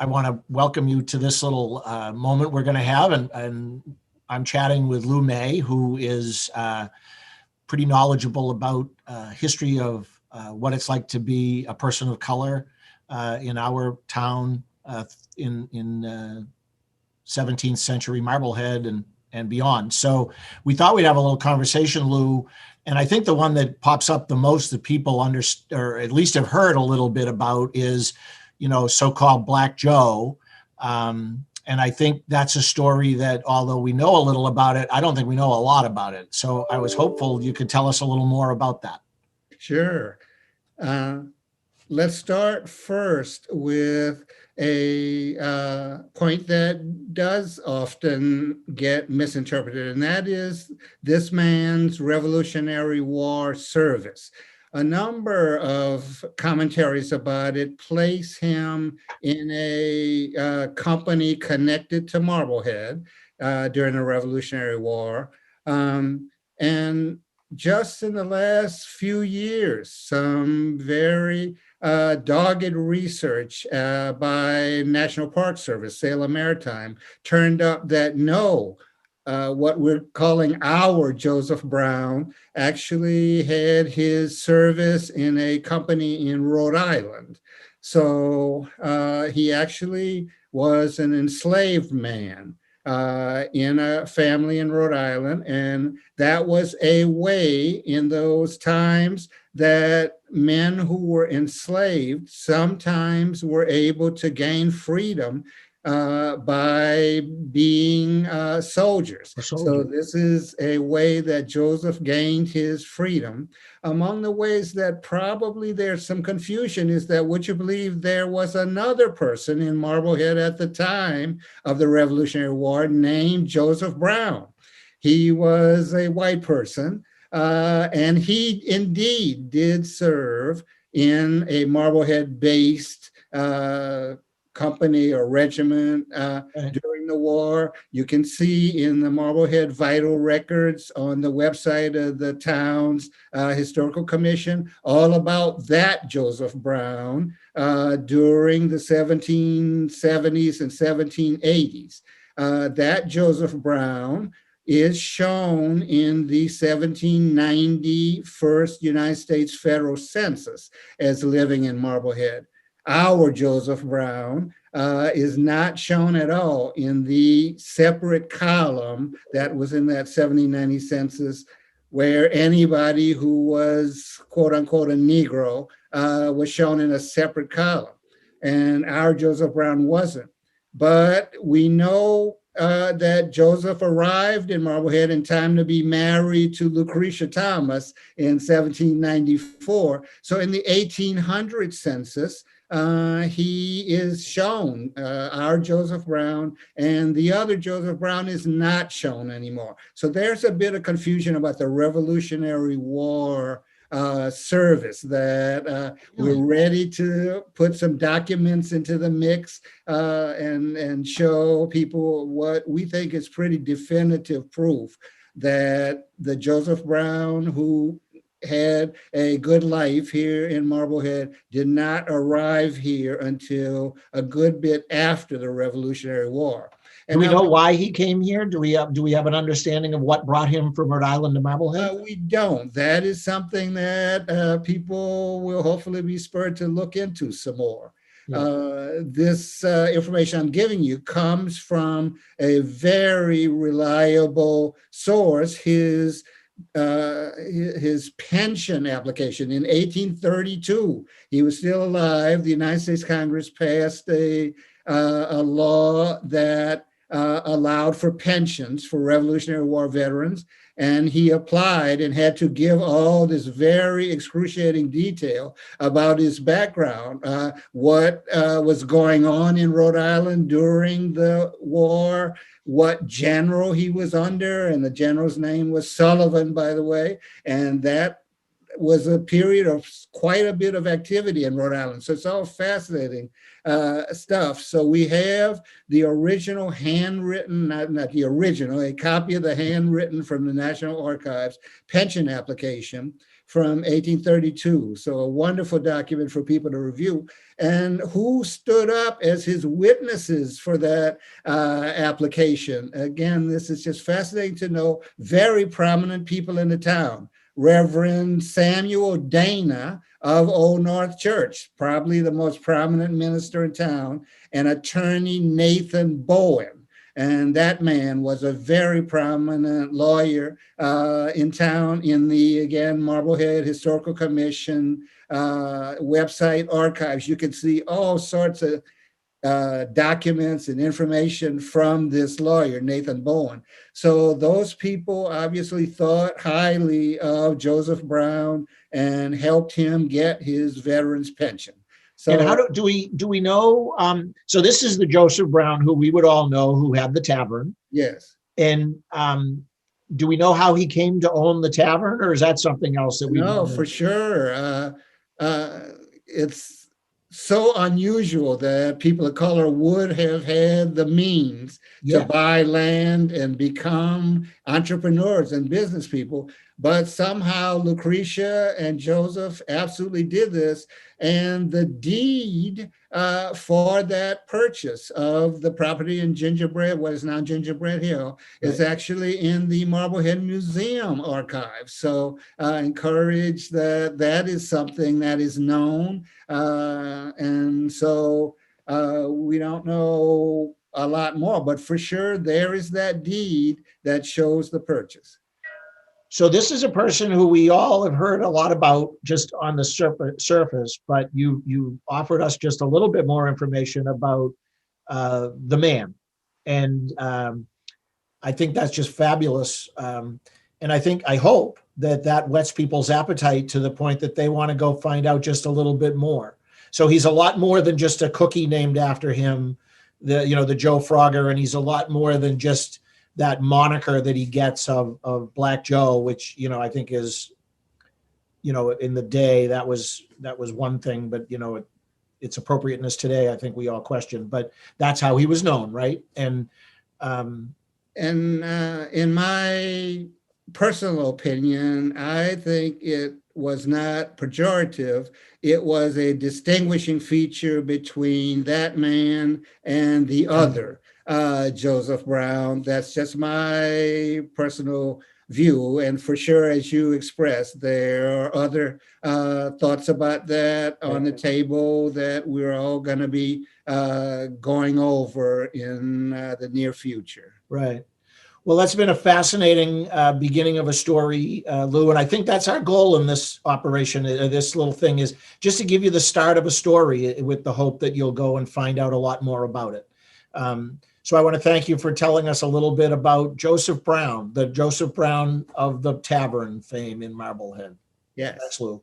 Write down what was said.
I want to welcome you to this little moment we're going to have. And I'm chatting with Lou May, who is pretty knowledgeable about history of what it's like to be a person of color in our town in 17th century Marblehead and beyond. So we thought we'd have a little conversation, Lou. And I think the one that pops up the most that people understand, or at least have heard a little bit about, is, so-called Black Joe. And I think that's a story that, although we know a little about it, I don't think we know a lot about it. So I was hopeful you could tell us a little more about that. Sure. Let's start first with a point that does often get misinterpreted, and that is this man's Revolutionary War service. A number of commentaries about it place him in a company connected to Marblehead during the Revolutionary War. And just in the last few years, some very dogged research by National Park Service, Salem Maritime, turned up that no, what we're calling our Joseph Brown actually had his service in a company in Rhode Island. So he actually was an enslaved man in a family in Rhode Island. And that was a way in those times that men who were enslaved sometimes were able to gain freedom by being soldiers. So this is a way that Joseph gained his freedom. Among the ways that probably there's some confusion is that, would you believe there was another person in Marblehead at the time of the Revolutionary War named Joseph Brown? He was a white person, and he indeed did serve in a Marblehead-based company or regiment during the war. You can see in the Marblehead vital records on the website of the town's historical commission all about that Joseph Brown during the 1770s and 1780s. That Joseph Brown is shown in the 1790 first United States federal census as living in Marblehead. Our Joseph Brown is not shown at all in the separate column that was in that 1790 census, where anybody who was quote unquote a Negro was shown in a separate column. And our Joseph Brown wasn't. But we know that Joseph arrived in Marblehead in time to be married to Lucretia Thomas in 1794. So in the 1800 census, he is shown, our Joseph Brown, and the other Joseph Brown is not shown anymore. So there's a bit of confusion about the Revolutionary War service that we're ready to put some documents into the mix and show people what we think is pretty definitive proof that the Joseph Brown who had a good life here in Marblehead did not arrive here until a good bit after the Revolutionary War. And do we know why he came here? Do we have an understanding of what brought him from Rhode Island to Marblehead? We don't. That is something that people will hopefully be spurred to look into some more. Yeah. This information I'm giving you comes from a very reliable source, his pension application in 1832. He was still alive. The United States Congress passed a law that allowed for pensions for Revolutionary War veterans, and he applied and had to give all this very excruciating detail about his background, what was going on in Rhode Island during the war, what general he was under, and the general's name was Sullivan, by the way, and that was a period of quite a bit of activity in Rhode Island. So it's all fascinating stuff. So we have the original handwritten, not the original, a copy of the handwritten from the National Archives pension application from 1832. So a wonderful document for people to review. And who stood up as his witnesses for that application? Again, this is just fascinating to know. Very prominent people in the town. Reverend Samuel Dana of Old North Church, probably the most prominent minister in town, and attorney Nathan Bowen. And that man was a very prominent lawyer in town in the, again, Marblehead Historical Commission website archives. You can see all sorts of documents and information from this lawyer, Nathan Bowen. So those people obviously thought highly of Joseph Brown and helped him get his veterans pension. So, and how do we know? So this is the Joseph Brown who we would all know, who had the tavern. yes. And do we know how he came to own the tavern, or is that something else that we No, know? for sure. It's so unusual that people of color would have had the means to buy land and become entrepreneurs and business people. But somehow Lucretia and Joseph absolutely did this. And the deed for that purchase of the property in Gingerbread, what is now Gingerbread Hill, is actually in the Marblehead Museum archives. So encourage that that is something that is known. And so we don't know a lot more, but for sure there is that deed that shows the purchase. So this is a person who we all have heard a lot about just on the surface, but you offered us just a little bit more information about the man. And I think that's just fabulous. And I hope that whets people's appetite to the point that they want to go find out just a little bit more. So he's a lot more than just a cookie named after him, the Joe Frogger, and he's a lot more than just that moniker that he gets of Black Joe, which, I think is, in the day that was one thing, but, its appropriateness today, I think we all question, but that's how he was known. Right. And in my personal opinion, I think it was not pejorative. It was a distinguishing feature between that man and the other, Joseph Brown. That's just my personal view. And for sure, as you expressed, there are other thoughts about that on the table that we're all going to be going over in the near future. Right. Well, that's been a fascinating beginning of a story, Lou, and I think that's our goal in this operation. This little thing is just to give you the start of a story with the hope that you'll go and find out a lot more about it. So I want to thank you for telling us a little bit about Joseph Brown, the Joseph Brown of the tavern fame in Marblehead. Yes. Thanks, Lou.